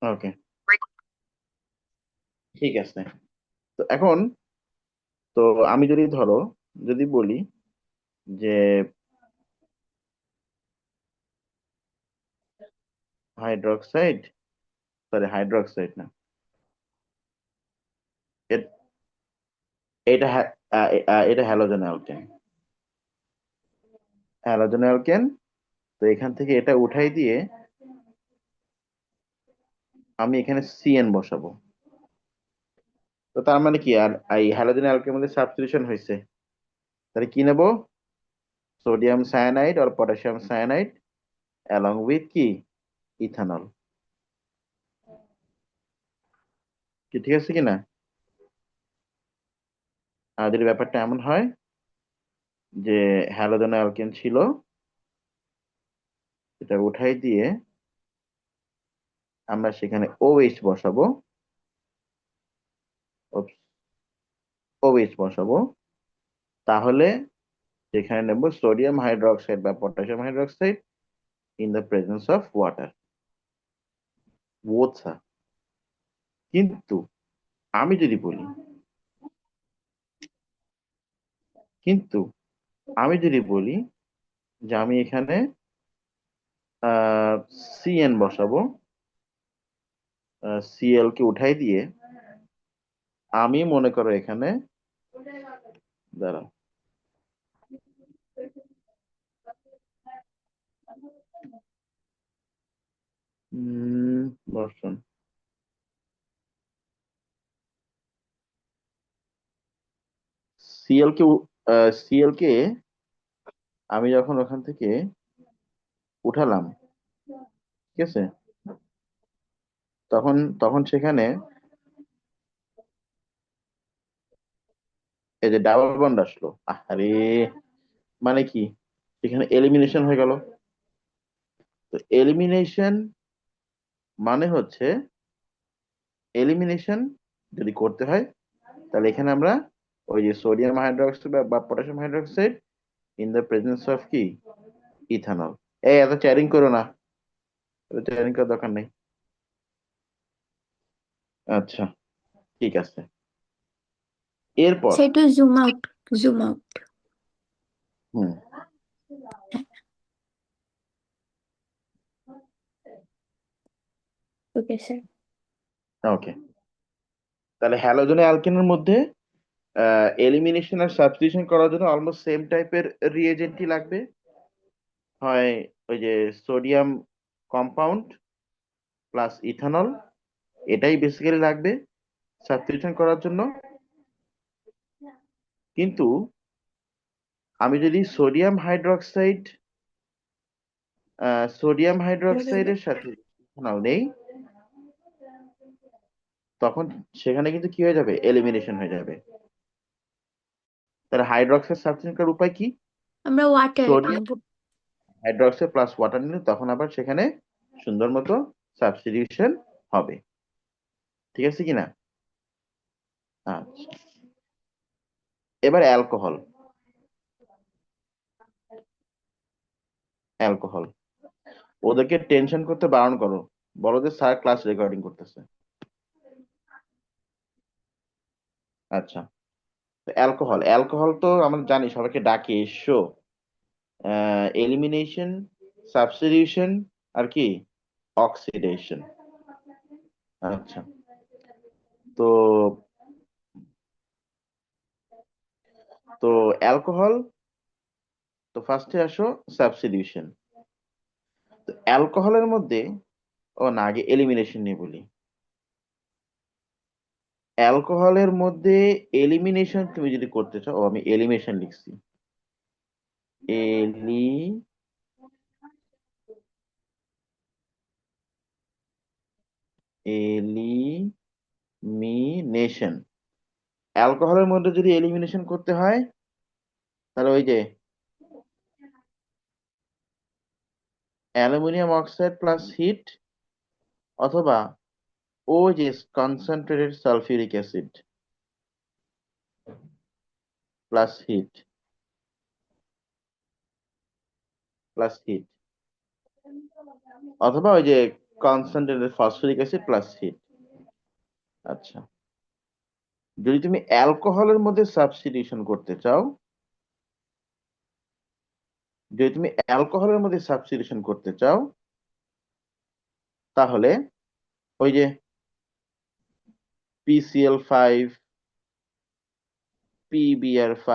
ওকে, ঠিক আছে। তো এখন, তো আমি যদি ধরো, যদি বলি যে হাইড্রোক্সাইড, সরি হাইড্রোক্সাইড না, এ- এটা এটা হ্যালোজেন অ্যালকেন। Halogen alkane. তো এখান থেকে এটা উঠাই দিয়ে আমি এখানে সিএন বসাবো। তো তার মানে কি, আর এই হ্যালোজেন অ্যালকেনের মধ্যে সাবস্টিটিউশন হয়েছে। তাহলে কি নেব? সোডিয়াম সায়ানাইড আর পটাশিয়াম সায়ানাইড অ্যালং উইথ কি, ইথানল। কি ঠিক আছে কিনা? আর যদি ব্যাপারটা এমন হয় যে হ্যালোজেন অ্যালকেন ছিল, এটা উঠাই দিয়ে আমরা সেখানে OH বসাবো, OH বসাবো, তাহলে সেখানে নেব সোডিয়াম হাইড্রোক্সাইড বা potassium hydroxide in the presence of water. বোঝা? কিন্তু আমি যদি বলি, কিন্তু আমি যদি বলি যে আমি এখানে সিএন বসাবো, সিএল কে উঠাই দিয়ে আমি মনে করো এখানে, দাঁড়াও, বর্ষণ, সিএল কে সিএল কে আমি যখন ওখান থেকে উঠালাম, ঠিক আছে, তখন তখন সেখানে এই যে ডাবল বন্ড আসলো। আরে, মানে কি, এখানে এলিমিনেশন হয়ে গেল। তো এলিমিনেশন মানে হচ্ছে, এলিমিনেশন যদি করতে হয় তাহলে এখানে আমরা ওই যে সোডিয়াম হাইড্রোক্সাইড বা potassium hydroxide in the presence of কি, ইথানল। এই এত চ্যারিং করো না, এত চ্যারিং করার দরকার নেই। আচ্ছা, ঠিক আছে। এরপর, সে একটু জুম আউট, জুম আউট। হুম, ওকে স্যার। ওকে, তাহলে হ্যালোজেন অ্যালকেনের মধ্যে এলিমিনেশন আর সাবস্টিটিউশন করার জন্য অলমোস্ট সেম টাইপের রিএজেন্টই লাগবে। হয় ওই যে সোডিয়াম কম্পাউন্ড প্লাস ইথানল, এটাই বেসিক্যালি লাগবে সাবস্টিটিউশন করার জন্য। কিন্তু আমি যদি সোডিয়াম হাইড্রোক্সাইডের সাথে ইথানল নেই, তখন সেখানে কিন্তু কি হয়ে যাবে, এলিমিনেশন হয়ে যাবে। তাহলে হাইড্রোক্সাইড সাবস্টিটিউশন করার উপায় কি? আমরা ওয়াটার সোডিয়াম নেব। হাইড্রোক্সাইড প্লাস ওয়াটার নিলে তখন আবার সেখানে সুন্দর মতো সাবস্টিটিউশন হবে। ঠিক আছে কিনা? আচ্ছা, এবার অ্যালকোহল। অ্যালকোহল, ওদেরকে টেনশন করতে বারণ করো, বলো যে স্যার ক্লাস রেকর্ডিং করতেছে। আচ্ছা, তো অ্যালকোহল, অ্যালকোহল তো আমরা জানি সবাইকে ডাকে এসো, এলিমিনেশন, সাবস্টিটিউশন, আর কি, অক্সিডেশন। আচ্ছা, তো তো অ্যালকোহল, তো ফার্স্টে আসো সাবস্টিটিউশন। তো অ্যালকোহলের মধ্যে, ও না, আগে এলিমিনেশন নিয়ে বলি। অ্যালকোহলের মধ্যে এলিমিনেশন তুমি যদি করতে চাও, ও আমি এলিমিনেশন লিখছি, এলিমিনেশন। এলিমিনেশন, অ্যালকোহলের মধ্যে যদি এলিমিনেশন করতে হয় তাহলে ওই যে অ্যালুমিনিয়াম অক্সাইড প্লাস হিট, অথবা ও যে concentrated sulphuric acid plus heat, plus heat, অথবা ওই যে concentrated phosphoric acid plus heat. আচ্ছা, যদি তুমি অ্যালকোহলের মধ্যে সাবস্টিটিউশন করতে চাও, যদি তুমি অ্যালকোহলের মধ্যে সাবস্টিটিউশন করতে চাও, তাহলে ওই যে PCl5, PBr5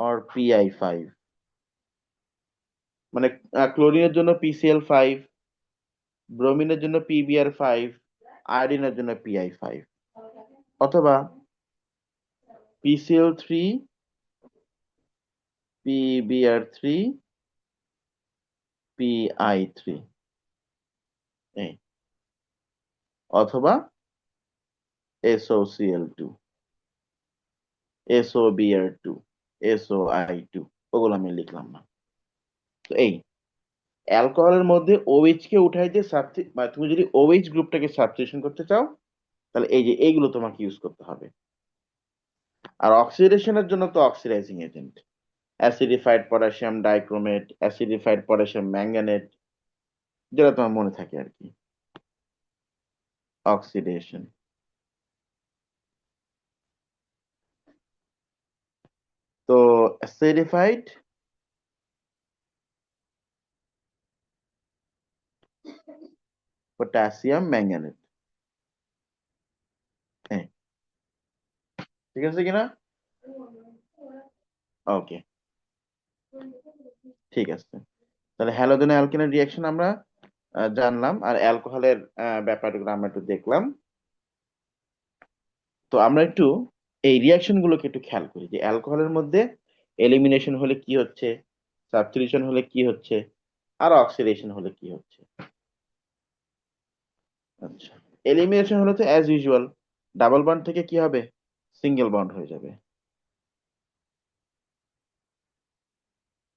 or PI5, মানে ক্লোরিনের জন্য PCl5, ব্রোমিনের জন্য PBr5, আয়োডিনের জন্য PI5, অথবা PCl3, PBr3, PI3, এই, অথবা SOCl2, SOBr2, SOI2, ওগুলো আমি লিখলাম না। তো এই অ্যালকোহলের মধ্যে OH কে উঠাইতে মানে তুমি যদি OH গ্রুপটাকে সাবস্টিটিউশন করতে চাও, তাহলে এই যে এইগুলো তোমাকে ইউজ করতে হবে। আর অক্সিডেশনের জন্য তো oxidising agent, acidified potassium dichromate, acidified potassium manganate, যেটা তোমার মনে থাকে আর কি, অক্সিডেশন। তো অ্যাসিডিফাইড পটাশিয়াম ম্যাঙ্গানেট, হ্যাঁ, ঠিক আছে কিনা? ওকে, ঠিক আছে। তাহলে হ্যালোজেন অ্যালকেনের রিয়াকশন আমরা জানলাম, আর অ্যালকোহলের ব্যাপারগুলো আমরা একটু দেখলাম। তো আমরা একটু এই রিয়াকশন গুলোকে একটু খেয়াল করি, যে অ্যালকোহলের মধ্যে এলিমিনেশন হলে কি হচ্ছে, সাবস্টিটিউশন হলে কি হচ্ছে, আর অক্সিডেশন হলে কি হচ্ছে। আচ্ছা, এলিমিনেশন হলে তো অ্যাজ ইউজুয়াল ডাবল বন্ড থেকে কি হবে, সিঙ্গেল বন্ড হয়ে যাবে।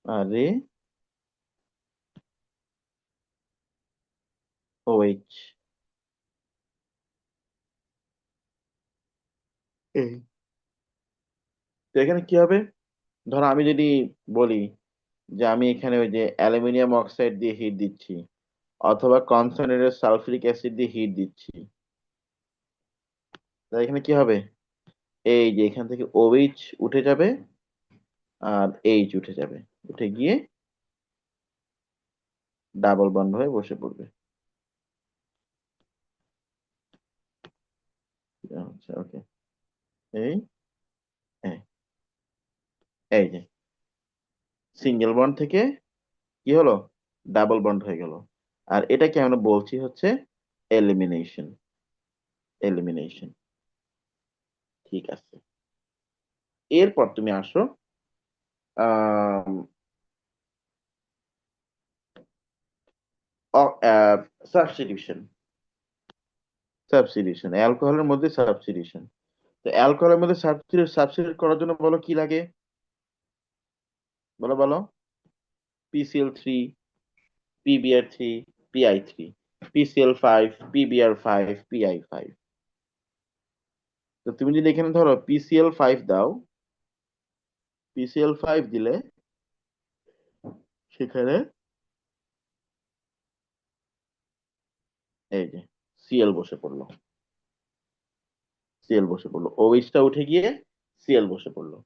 আরে OH, এই তো এখানে কি হবে, ধরো আমি যদি বলি যে আমি এখানে ওই যে অ্যালুমিনিয়াম অক্সাইড দিয়ে হিট দিচ্ছি, অথবা কনসেন্ট্রেটেড সালফিউরিক অ্যাসিড দিয়ে হিট দিচ্ছি, তাহলে এখানে কি হবে, এই যে এখান থেকে OH উঠে যাবে, আর H উঠে যাবে, উঠে গিয়ে ডাবল বন্ড হয়ে বসে পড়বে। আচ্ছা, ওকে, এই এই এই যে সিঙ্গেল বন্ড থেকে কি হলো, ডাবল বন্ড হয়ে গেল। আর এটাকে আমরা বলছি হচ্ছে এলিমিনেশন, এলিমিনেশন। ঠিক আছে, এরপর তুমি আসো সাবস্টিটিউশন, সাবস্টিটিউশন অ্যালকোহলের মধ্যে সাবস্টিটিউশন। তো অ্যালকোহলের মধ্যে সাবস্টিটিউট করার জন্য বলো কি লাগে, বলো বলো, PCl3, PBr3, PI3, PCl5, PBr5, PI5। তো তুমি যদি এখানে ধরো PCl5 দাও, PCl5 দিলে সেখানে এই যে Cl বসে পড়লো, Cl বসে পড়লো, OH টা উঠে গিয়ে Cl বসে পড়লো।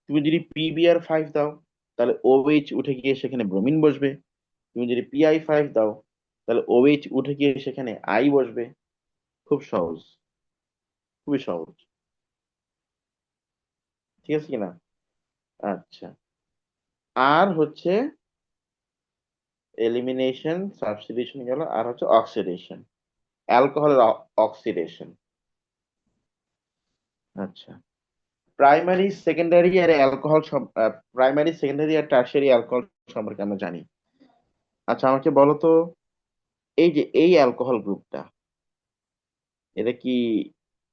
তুমি যদি PBr5 দাও, তাহলে OH উঠে গিয়ে সেখানে ব্রোমিন বসবে। তুমি যদি PI5 দাও, তাহলে OH উঠে গিয়ে সেখানে I বসবে। খুব সহজ, খুবই সহজ, ঠিক আছে কিনা? আচ্ছা, আর হচ্ছে এলিমিনেশন সাবস্টিটিউশন গেল, আর হচ্ছে অক্সিডেশন, অ্যালকোহলের অক্সিডেশন। আচ্ছা, প্রাইমারি সেকেন্ডারি আর অ্যালকোহল, প্রাইমারি সেকেন্ডারি আর টারশিয়ারি অ্যালকোহল সম্পর্কে আমরা জানি। আচ্ছা, আমাকে বলো তো, এই যে এই অ্যালকোহল গ্রুপটা, এটা কি,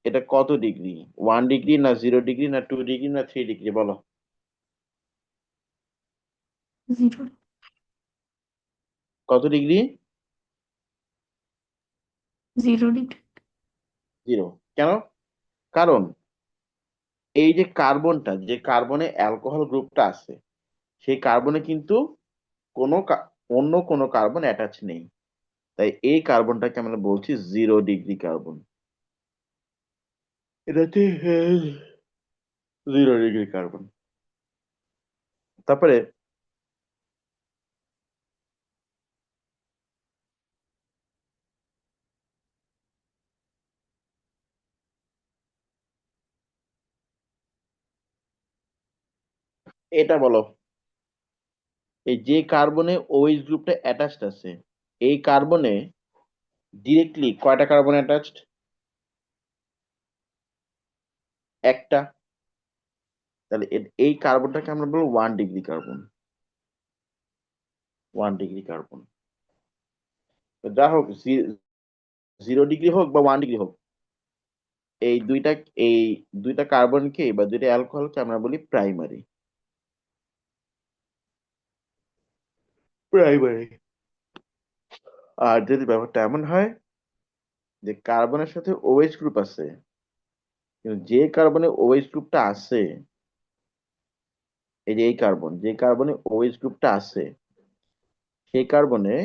এটা কত ডিগ্রি, 1 ডিগ্রি না 0 ডিগ্রি না 2 ডিগ্রি না 3 ডিগ্রি, বলো? 0, কত ডিগ্রি? 0 ডিগ্রি। 0। কেন? কারণ এই যে কার্বনটা, যে কার্বনে অ্যালকোহল গ্রুপটা আছে, সেই কার্বনে কিন্তু কোনো অন্য কোনো কার্বন অ্যাটাচ নেই। তাই এই কার্বনটাকে আমরা বলছি 0 ডিগ্রি কার্বন। এটা হচ্ছে 0 ডিগ্রি কার্বন। তারপরে এটা বলো, এই যে কার্বনে ওএইচ গ্রুপটা অ্যাটাচড আছে, এই কার্বনে ডিরেক্টলি কয়টা কার্বন অ্যাটাচড? একটা। তাহলে এই কার্বনটাকে আমরা বলবো 1 ডিগ্রি কার্বন। 1 degree carbon. তো যা হোক, 0 ডিগ্রি হোক বা 1 ডিগ্রি হোক, এই দুইটা এই দুইটা কার্বনকে বা দুইটা অ্যালকোহলকে আমরা বলি প্রাইমারি। প্রাইমারি। আর যদি ব্যাপারটা এমন হয় যে কার্বনের সাথে ওএইচ গ্রুপ আছে, কিন্তু যে কার্বনে ওএইচ গ্রুপটা আছে, এই যে এই কার্বন, যে কার্বনে ওএইচ গ্রুপটা আছে, সেই কার্বনে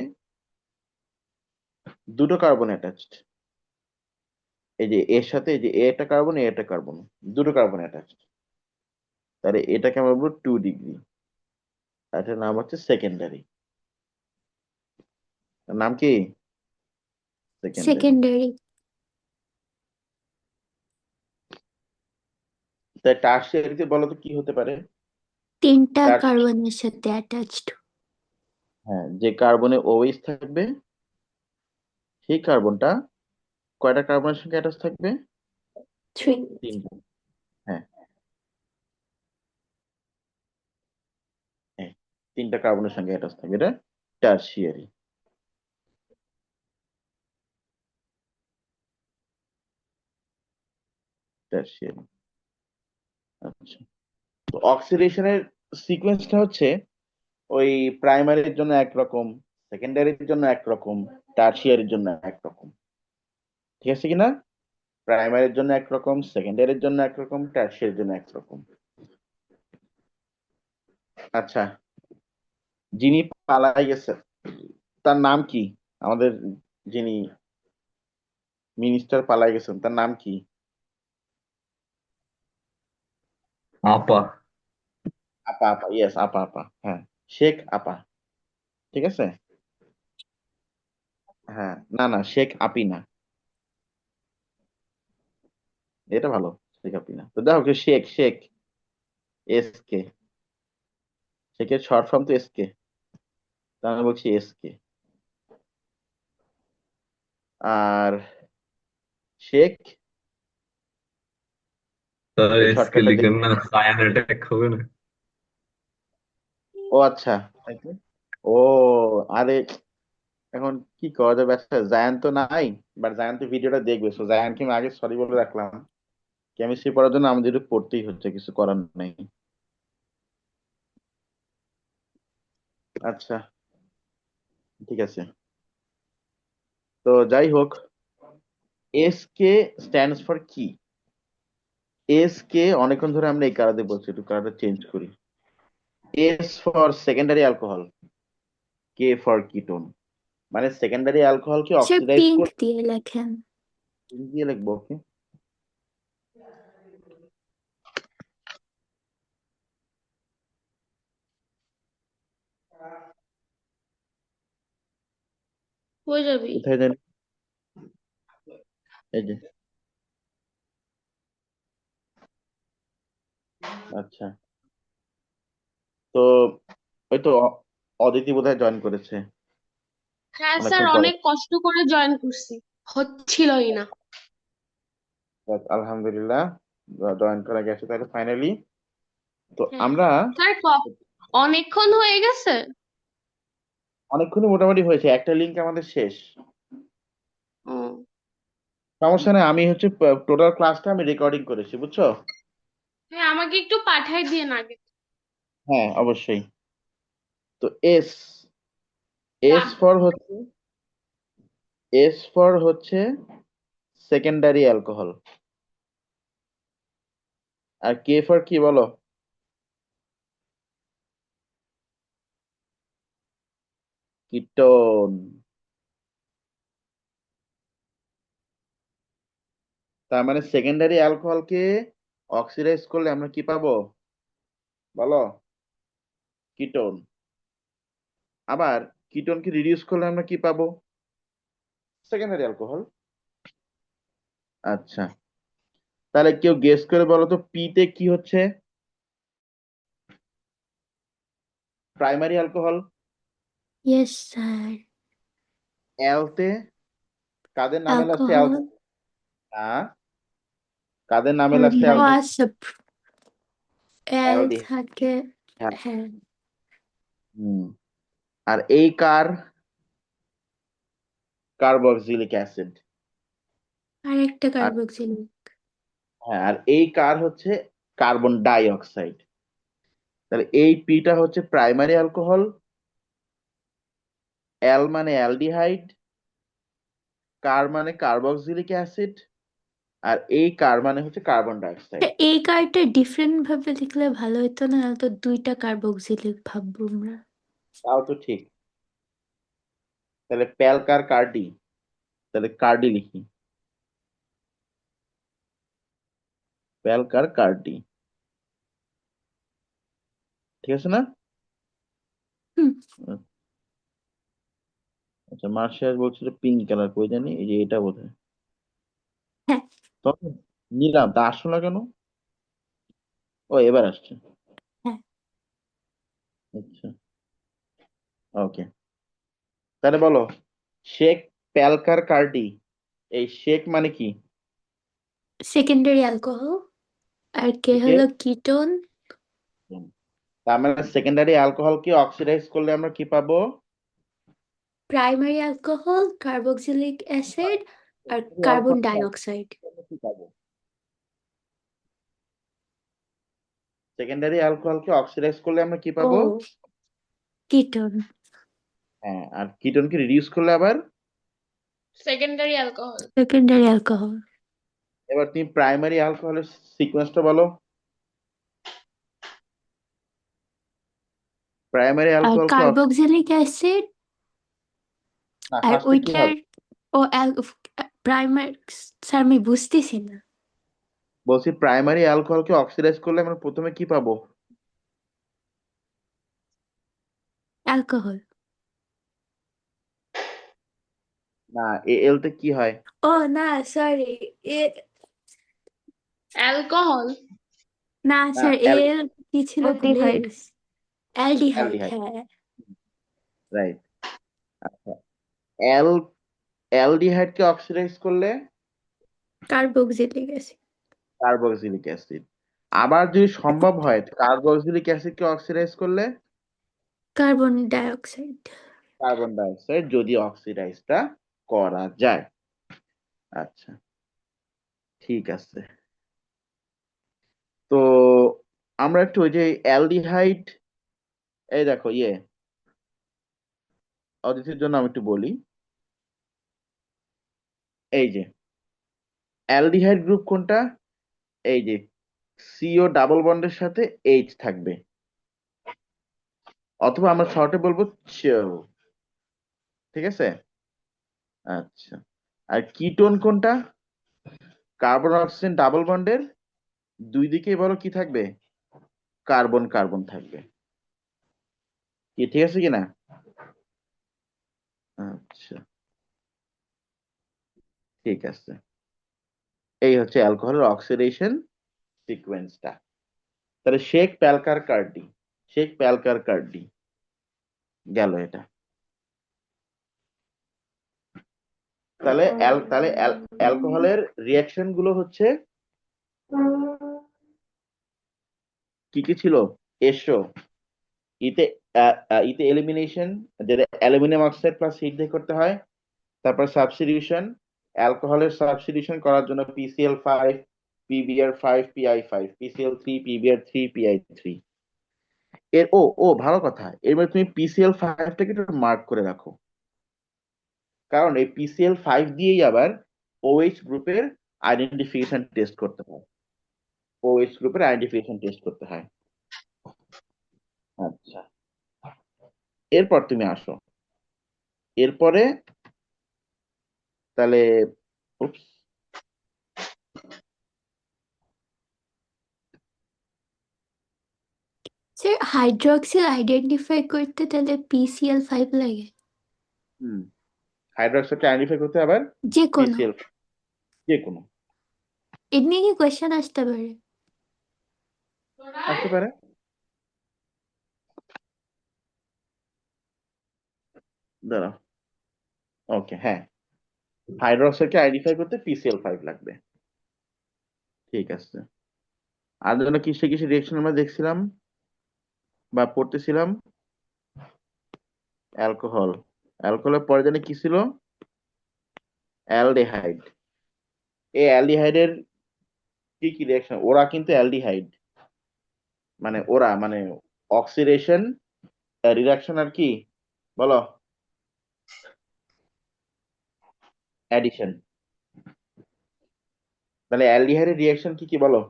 দুটো কার্বন অ্যাটাচড। এই যে এর সাথে এই যে এ একটা কার্বন, এ একটা কার্বন, দুটো কার্বন অ্যাটাচড। তাহলে এটাকে আমরা বলবো 2 ডিগ্রি। এটার নাম হচ্ছে সেকেন্ডারি। নাম কি? সেকেন্ডারি। সেকেন্ডারি। তাই টার্সিয়ারিতে বলো তো কি হতে পারে? তিনটা টার কার্বনের সাথে অ্যাটাচড। হ্যাঁ, যে কার্বনে ওএইচ থাকবে, সেই কার্বনটা কয়টা কার্বনের সঙ্গে অ্যাটাচ থাকবে? 3। তিনটা। হ্যাঁ, হ্যাঁ, তিনটা কার্বনের সঙ্গে অ্যাটাচ থাকবে, এটা টার্সিয়ারি। টার্সিয়ারি। আচ্ছা, তো অক্সিডেশনের সিকোয়েন্সটা হচ্ছে ওই প্রাইমারির জন্য একরকম, সেকেন্ডারির জন্য একরকম, টার্সিয়ারির জন্য একরকম। ঠিক আছে কিনা? প্রাইমারির জন্য একরকম, সেকেন্ডারির জন্য একরকম, টার্সিয়ারির জন্য একরকম। আচ্ছা, যিনি পালাই গেছে তার নাম কি? আমাদের যিনি মিনিস্টার পালাই গেছেন তার নাম কি? আপা। আপা, আপা, ইয়েস, আপা, আপা, হ্যাঁ। শেখ আপা। ঠিক আছে। হ্যাঁ, না না, শেখ আপি না। এটা ভালো। শেখ আপি না, তো দেখো শেখ, শেখ, এস কে। শেখের শর্ট ফর্ম তো এস কে, তার মানে বলছি এস কে। আর শেখ, স্যার এই এসকে শর্টকাটটা লিখেন না, সায়ান অ্যাটাক হবে না? ও আচ্ছা, তাই তো। ও, আরে, এখন কি করা যাবে? আচ্ছা, জায়ান তো নাই, বাট জায়ান তো ভিডিওটা দেখবে, সো জায়ানকে আমি আগে সরি বলে রাখলাম। কেমিস্ট্রি পড়ার জন্য আমাদের একটু পড়তেই হচ্ছে, কিছু করার নেই। আচ্ছা, ঠিক আছে। তো যাই হোক, এস কে স্ট্যান্ডস ফর কি? এস কে অনেকক্ষণ ধরে আমরা এই কারাতে বলছি, একটু কারাটা চেঞ্জ করি। S for secondary alcohol, K for ketone. মানে সেকেন্ডারি অ্যালকোহলকে সে অক্সিডাইজ পিঙ্ক করে দিয়ে লেখেন। দিয়ে লিখবো, ওকে। হয়ে যাবি। কোথায় জানি, এই যে, আচ্ছা। তো ওই তো অদিতি বোধহয় জয়েন করেছে হ্যাঁ স্যার, অনেকক্ষণ পরে। অনেক কষ্ট করে জয়েন করছি, হচ্ছিলই না। যাক, আলহামদুলিল্লাহ, জয়েন করা গেছে তাহলে ফাইনালি। তো হ্যাঁ আমরা স্যার, অনেকক্ষণ হয়ে গেছে। অনেকক্ষণই মোটামুটি হয়েছে, একটা লিঙ্ক আমাদের শেষ। ও, সমস্যা নেই, আমি হচ্ছে টোটাল ক্লাসটা আমি রেকর্ডিং করেছি, বুঝছো? হ্যাঁ আমাকে একটু পাঠাই দিয়ে আগে। হ্যাঁ, অবশ্যই। তো এস, এস ডান। ফর হচ্ছে, এস ফর হচ্ছে সেকেন্ডারি অ্যালকোহল। আর কে ফর কি বলো? কিটোন। তার মানে সেকেন্ডারি অ্যালকোহলকে অক্সিডাইজ করলে আমরা কি পাবো বলো? কিটোন। আবার কিটোনকে রিডিউস করলে আমরা কি পাবো? Secondary alcohol. আচ্ছা, তাহলে কেউ গেস করে বলো তো পি তে কি হচ্ছে? Primary alcohol. Yes, sir. এল তে কাদের নামে লাস্টে এল? Alcohol. হ্যাঁ, কাদের নামে লাস্টে এল? Oh, L অ্যালডি। থাকে হ্যাঁ। হ্যাঁ হুম। আর এই কার্বক্সিলিক অ্যাসিড। আরেকটা আর কার্বক্সিলিক। হ্যাঁ, আর এই হচ্ছে কার্বন ডাই অক্সাইড। তাহলে এই পিটা হচ্ছে প্রাইমারি অ্যালকোহল, এল মানে অ্যালডিহাইড, মানে কার্বক্সিলিক অ্যাসিড, আর এই মানে হচ্ছে কার্বন ডাই অক্সাইড। এই কার্ডটা ডিফারেন্ট ভাবে লিখলে ভালো হতো না, তো দুইটা কার্বক্সিলিক ভাববো আমরা। তাও তো ঠিক। তাহলে প্যালকার কার্ডি, তাহলে কার্ডি লিখি, প্যালকার কার্ডি। ঠিক আছে না? হুম। আচ্ছা, মার্শাল বলছিল পিঙ্ক কালার, কই জানি, এই যে এটা বোধহয়। হ্যাঁ তখন নিলাম, তা আসলো না কেন? ও এবার আসছে। হ্যাঁ আচ্ছা, ওকে। তাহলে বলো শেক প্যালকার কার্ডি, এই শেক মানে কি? সেকেন্ডারি অ্যালকোহল, আর কে একে হলো কিটোন। তার মানে সেকেন্ডারি অ্যালকোহলকে অক্সিডাইজ করলে আমরা কি পাবো? প্রাইমারি অ্যালকোহল, কার্বক্সিলিক অ্যাসিড, আর কার্বন ডাই অক্সাইড। কি পাবো? সেকেন্ডারি অ্যালকোহলকে অক্সিডাইজ করলে আমরা কি ও পাবো? কিটোন। হ্যাঁ, আর কিটোনকে রিডিউস করলে আবার? Secondary alcohol. Secondary alcohol. এবার তুমি প্রাইমারি অ্যালকোহলের সিকোয়েন্সটা বলো। প্রাইমারি আর অ্যালকোহলকে কার্বক্সিলিক অ্যাসিড, না, আর ফার্স্টে কি ওইটার হবে? ও প্রাইমারি, স্যার আমি বুঝতেছি না। বলছি প্রাইমারি অ্যালকোহলকে অক্সিডাইজ করলে আমরা প্রথমে কি পাবো? অ্যালকোহল। না, এল তে কি হয়? ও না, সরি, এ অ্যালকোহল। না না, স্যার, এর কি ছিল ভুলে অ্যালডিহাইড। গেছি। অ্যালডিহাইড, অ্যালডিহাইড, হ্যাঁ। রাইট। আচ্ছা, অ্যাল অ্যালডিহাইডকে অক্সিডাইজ করলে কার্বক্সিলিক অ্যাসিড। Carboxylic acid. আবার যদি সম্ভব হয় কার্বক্সিলিক অ্যাসিডকে অক্সিডাইজ করলে carbon die oxide. Carbon die oxide, যদি অক্সিডাইজটা করা যায়। আচ্ছা, ঠিক আছে। তো আমরা একটু ওই যে অ্যালডিহাইড, এই দেখো অদিতির জন্য আমি একটু বলি। এই যে অ্যালডিহাইড গ্রুপ কোনটা? এই যে সিও ডাবল বন্ডের সাথে এইচ থাকবে, অথবা আমরা শর্টে বলবো চিও। ঠিক আছে? আচ্ছা, আর কিটোন কোনটা? কার্বন অক্সিজেন ডাবল বন্ডের দুই দিকেই বলো কি থাকবে? কার্বন কার্বন থাকবে। কি ঠিক আছে কিনা? আচ্ছা, ঠিক আছে। এই হচ্ছে অ্যালকোহলের অক্সিডেশন সিকোয়েন্সটা। তাহলে শেক প্যালকার কার্ডি, শেক প্যালকার কার্ডি গেল এটা। তাহলে অ্যালকোহলের রিয়াকশন গুলো হচ্ছে কি কি ছিল? এসো ইতে ইতে এলিমিনেশন, যেটা অ্যালুমিনিয়াম অক্সাইড প্লাস হিট দিয়ে করতে হয়। তারপর সাবস্টিটিউশন, অ্যালকোহলের সাবস্টিটিউশন করার জন্য PCl5, PbR5, PI5, PCl3, PbR3, PI3। ও ভালো কথা, এবার তুমি PCl5টাকে একটু মার্ক করে রাখো, কারণ এই PCl5 দিয়েই আবার OH গ্রুপের আইডেন্টিফিকেশন টেস্ট করতে হয়। OH গ্রুপের আইডেন্টিফিকেশন টেস্ট করতে হয়। আচ্ছা, এরপর তুমি আসো, এরপরে তাহলে oops, স্যার হাইড্রক্সিল আইডেন্টিফাই করতে তাহলে PCl5 লাগে হুম হাইড্রোক্সাইডকে আইডেন্টিফাই করতে আবার যে কোনো পিসিএল যে কোনো এর নিয়ে কি কোয়েশ্চেন আসতে পারে? আসতে পারে। দাঁড়াও, ওকে, হ্যাঁ, হাইড্রোক্সাইডকে আইডেন্টিফাই করতে পিসিএল5 লাগবে। ঠিক আছে। আর জন্য কিসে কিসে রিয়েকশন আমরা দেখছিলাম বা পড়তেছিলাম? অ্যালকোহল। অ্যালকোহলের পরে জানি কি ছিল? অ্যালডিহাইড। এই অ্যালডিহাইডের কি কি রিয়াকশন? ওরা কিন্তু অ্যালডিহাইড, মানে ওরা মানে অক্সিডেশন, রিডাকশন, আর কি বলো, অ্যাডিশন। তাহলে অ্যালডিহাইডের রিয়াকশন কি কি বলো?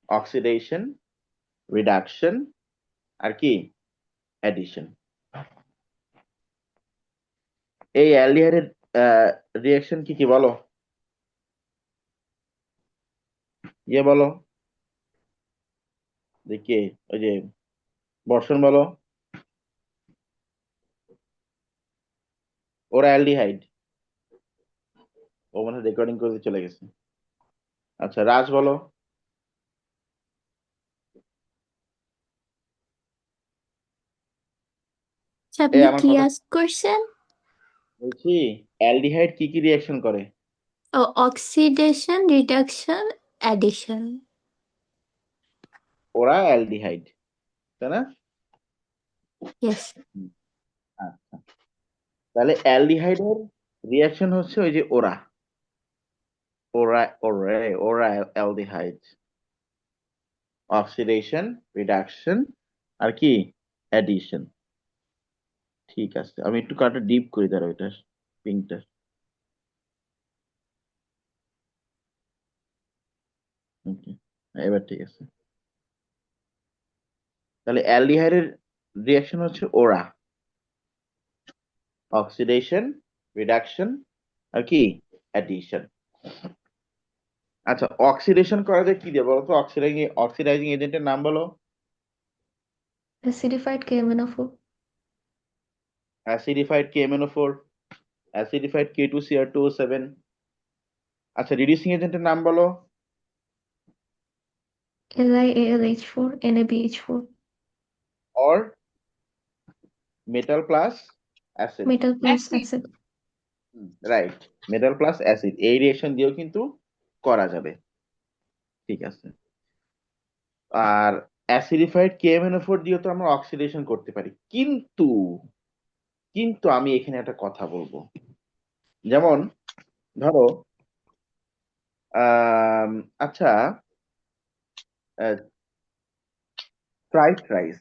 অক্সিডেশন, রিডাকশন, আর কি অ্যাডিশন। এই অ্যালডিহাইডের রিয়াকশন কি কি বলো? বলো দেখি, ওই যে বর্ষণ বলো। ওরা অ্যালডিহাইড। ও মনে হয় রেকর্ডিং করতে চলে গেছে। আচ্ছা, রাজ বলো। আচ্ছা, এই আপনি আমার কি কথা আস্ক করছেন? বলছি, অ্যালডিহাইড কি কি রিয়াকশন করে? ও অক্সিডেশন, রিডাকশন, অ্যাডিশন। ওরা অ্যালডিহাইড, তাই না? ইয়েস। হুম, আচ্ছা। তাহলে অ্যালডিহাইডের রিয়াকশন হচ্ছে ওই যে ওরা, ওরা ওরে ওরা অ্যালডিহাইড, অক্সিডেশন, রিডাকশন, আর কি অ্যাডিশন। ঠিক আছে, আমি একটু কাটা ডিপ করি তার ওইটা, পিঙ্কটা। ওকে, এবার ঠিক আছে। তাহলে অ্যালডিহাইডের রিয়াকশন হচ্ছে ওরা, অক্সিডেশন, রিডাকশন, আর কি অ্যাডিশন। আচ্ছা, অক্সিডেশন করা যায় কি দিয়ে বলো তো? অক্সিডাইজিং এজেন্টের নাম বলো। Acidified KMNO4. অ্যাসিডিফাইড KMNO4, অ্যাসিডিফাইড K2Cr2O7। আচ্ছা, রিডিউসিং এজেন্টের নাম বলো। LiAlH4 NaBH4. Or metal plus acid. Metal plus Acid. acid. Right, metal plus acid, এই রিয়েকশন দিয়েও কিন্তু করা যাবে। ঠিক আছে। আর অ্যাসিডিফাইড KMNO4 দিয়েও তো আমরা অক্সিডেশন করতে পারি, কিন্তু কিন্তু আমি এখানে একটা কথা বলবো। যেমন ধরো, আম, আচ্ছা, ফ্রাইড রাইস,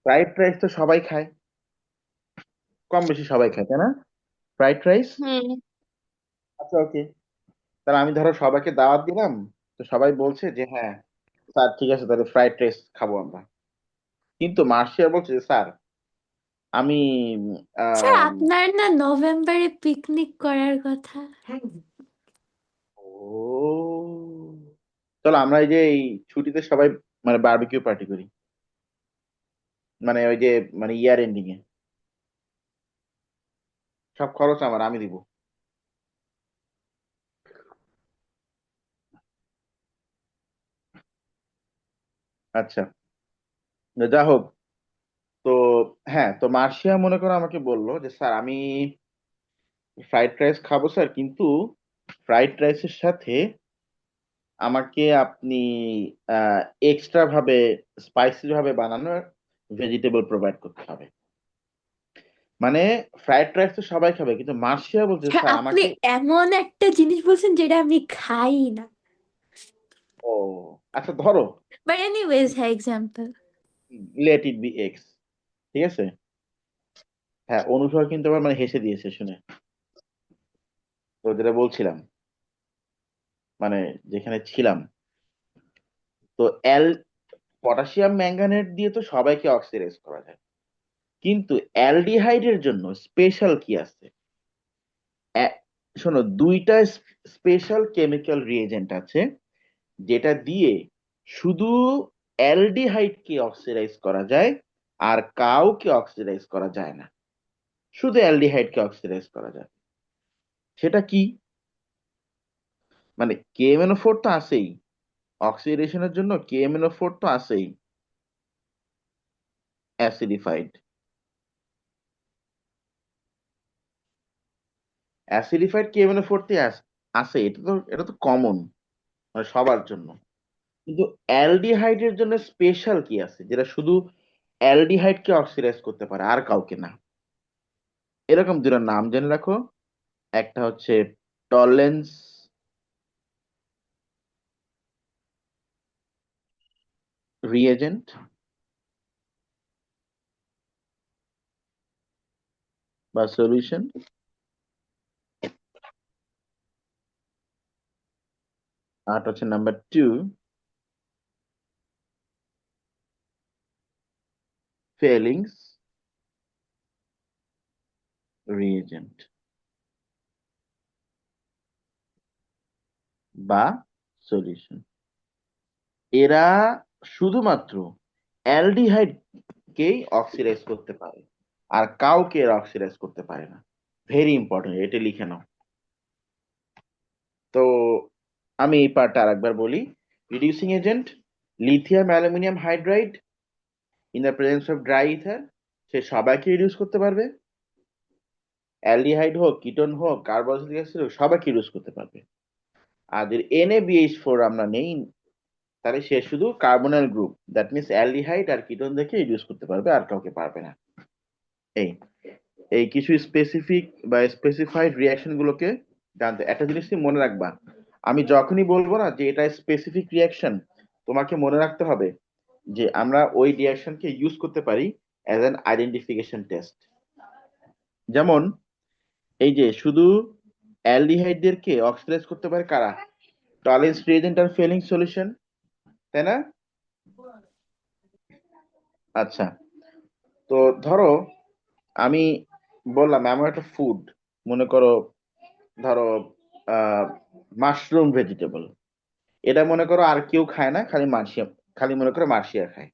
ফ্রাইড রাইস তো সবাই খায়, কম বেশি সবাই খায়, তাই না? Fried rice. হুম। আচ্ছা, ওকে। তাহলে আমি ধরো সবাইকে দাওয়াত দিলাম, তো সবাই বলছে যে হ্যাঁ স্যার ঠিক আছে, তাহলে ফ্রাইড রাইস খাবো আমরা। কিন্তু মার্শিয়া বলছে যে স্যার আমি স্যার আম, আপনার না নভেম্বরে পিকনিক করার কথা। ও, চলো আমরা এই যে এই ছুটিতে সবাই মানে বারবিকিউ পার্টি করি, মানে ওই যে মানে ইয়ার এন্ডিং এ সব খরচ আমার, আমি দিব। আচ্ছা, যা হোক। তো হ্যাঁ, তো মার্শিয়া মনে করো আমাকে বললো যে স্যার আমি ফ্রাইড রাইস খাবো স্যার, কিন্তু ফ্রাইড রাইসের সাথে আমাকে আপনি এক্সট্রা ভাবে স্পাইসি ভাবে বানানো ভেজিটেবল প্রোভাইড করতে হবে। মানে ফ্রাইড রাইস তো সবাই খাবে, কিন্তু মার্শিয়া বলছে স্যার স্যার আপনি আমাকে। এমন একটা জিনিস বলছেন যেটা আমি খাই না। ও, আচ্ছা ধরো, বাট এনিওয়েজ, হ্যাঁ, example. Let it be x, ঠিক আছে। হ্যাঁ, অনুসর কিন্তু আবার মানে হেসে দিয়েছে শুনে, তো যেটা বলছিলাম, মানে যেখানে ছিলাম, তো পটাশিয়াম ম্যাঙ্গানেট দিয়ে তো সবাইকে অক্সিডাইজ করা যায়, কিন্তু অ্যালডিহাইডের জন্য স্পেশাল কি আছে? এ- শোনো, দুইটা স্পেশাল কেমিক্যাল রিয়েজেন্ট আছে যেটা দিয়ে শুধু অ্যালডিহাইডকে অক্সিডাইজ করা যায় আর কাউকে অক্সিডাইজ করা যায় না, শুধু অ্যালডিহাইডকে অক্সিডাইজ করা যায়। সেটা কি? মানে KMnO4 তো আছেই, অক্সিডেশনের জন্য KMnO4 তো আছেই, অ্যাসিডিফাইড। অ্যাসিডিফাইড KMnO4 তে আছে, এটা তো কমন, মানে সবার জন্য। কিন্তু অ্যালডিহাইডের জন্য স্পেশাল কি আছে যেটা শুধু অ্যালডিহাইডকে অক্সিডাইজ করতে পারে আর কাউকে না? এরকম দুটো নাম জেনে রাখো। একটা হচ্ছে টলেন্স রিএজেন্ট, বা সলিউশন, আর হচ্ছে নাম্বার 2 ফেলিংস রিএজেন্ট বা সলিউশন। এরা শুধুমাত্র অ্যালডিহাইড কেই অক্সিডাইজ করতে পারে আর কাউকে এরা অক্সিডাইজ করতে পারে না। ভেরি ইম্পর্টেন্ট, এটা লিখে নাও। তো আমি এই পার্টটা আরেকবার বলি। Reducing agent lithium aluminium hydride in the presence of dry ether, সে সবাইকে রিডিউস করতে পারবে, অ্যালডিহাইড হোক, কিটোন হোক, কার্বক্সিলিক অ্যাসিড হোক, সবাইকে রিডিউস করতে পারবে। আর যদি NaBH4 আমরা নেই, তাহলে সে শুধু carbonyl group, that means aldehyde আর কিটোন দেখে রিডিউস করতে পারবে, আর কাউকে পারবে না। এই এই কিছু স্পেসিফিক বা স্পেসিফাইড রিয়াকশন গুলোকে জানতে একটা জিনিস তুমি মনে রাখবা, আমি যখনই বলবো না যে এটা স্পেসিফিক রিয়াকশন, তোমাকে মনে রাখতে হবে যে আমরা ওই রিয়াকশনকে ইউজ করতে পারি অ্যাজ অ্যান আইডেন্টিফিকেশন টেস্ট। যেমন এই যে শুধু অ্যালডিহাইডদেরকে অক্সিডাইজ করতে পারে কারা? টলেন্স রিএজেন্ট আর ফেলিং সলিউশন, তাই না? আচ্ছা, তো ধরো আমি বললাম এমন একটা ফুড, মনে করো, ধরো মাশরুম ভেজিটেবল, এটা মনে করো আর কেউ খায় না, খালি মনে করো মার্শিয়া খায়।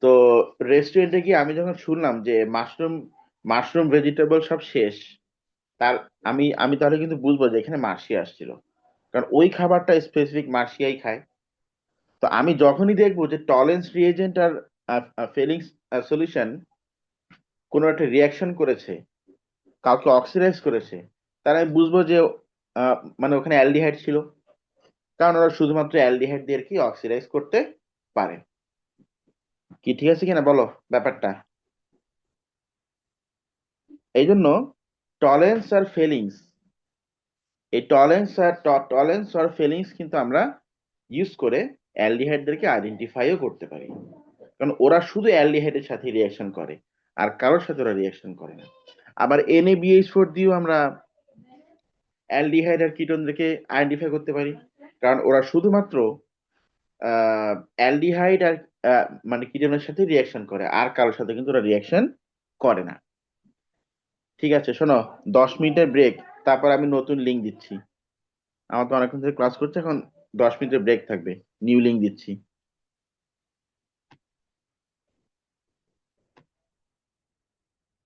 তো রেস্টুরেন্টে গিয়ে আমি যখন শুনলাম যে মাশরুম মাশরুম ভেজিটেবল সব শেষ, তার আমি আমি তাহলে কিন্তু বুঝবো যে এখানে মার্শিয়া আসছিল, কারণ ওই খাবারটা স্পেসিফিক মার্শিয়াই খায়। তো আমি যখনই দেখবো যে টলেন্স রিএজেন্ট আর ফেলিংস সলিউশন কোনো একটা রিয়াকশন করেছে, কাউকে অক্সিডাইজ করেছে, তাহলে আমি বুঝবো যে মানে ওখানে অ্যালডিহাইড ছিল, কারণ ওরা শুধুমাত্র অ্যালডিহাইড দিয়ে কি অক্সিডাইজ করতে পারে। কি ঠিক আছে কিনা বলো ব্যাপারটা? এই জন্য টলেন্স আর ফেলিংস, এই টলেন্স আর ফেলিংস কিন্তু আমরা ইউজ করে অ্যালডিহাইডদেরকে আইডেন্টিফাইও করতে পারি, কারণ ওরা শুধু অ্যালডিহাইডের সাথে রিয়াকশন করে আর কারোর সাথে ওরা রিয়াকশন করে না। আবার NaBH4 দিয়েও আমরা অ্যালডিহাইড আর কিটোনদেরকে আইডেন্টিফাই করতে পারি, কারণ ওরা শুধুমাত্র অ্যালডিহাইড আর মানে কিটোনের সাথে রিয়াকশন করে আর কারোর সাথে কিন্তু ওরা রিয়াকশন করে না। ঠিক আছে, শোনো, 10 মিনিটের ব্রেক, তারপর আমি নতুন লিঙ্ক দিচ্ছি। আমার তো অনেকক্ষণ ধরে ক্লাস করছে, এখন 10 মিনিটের ব্রেক থাকবে, নিউ লিঙ্ক দিচ্ছি।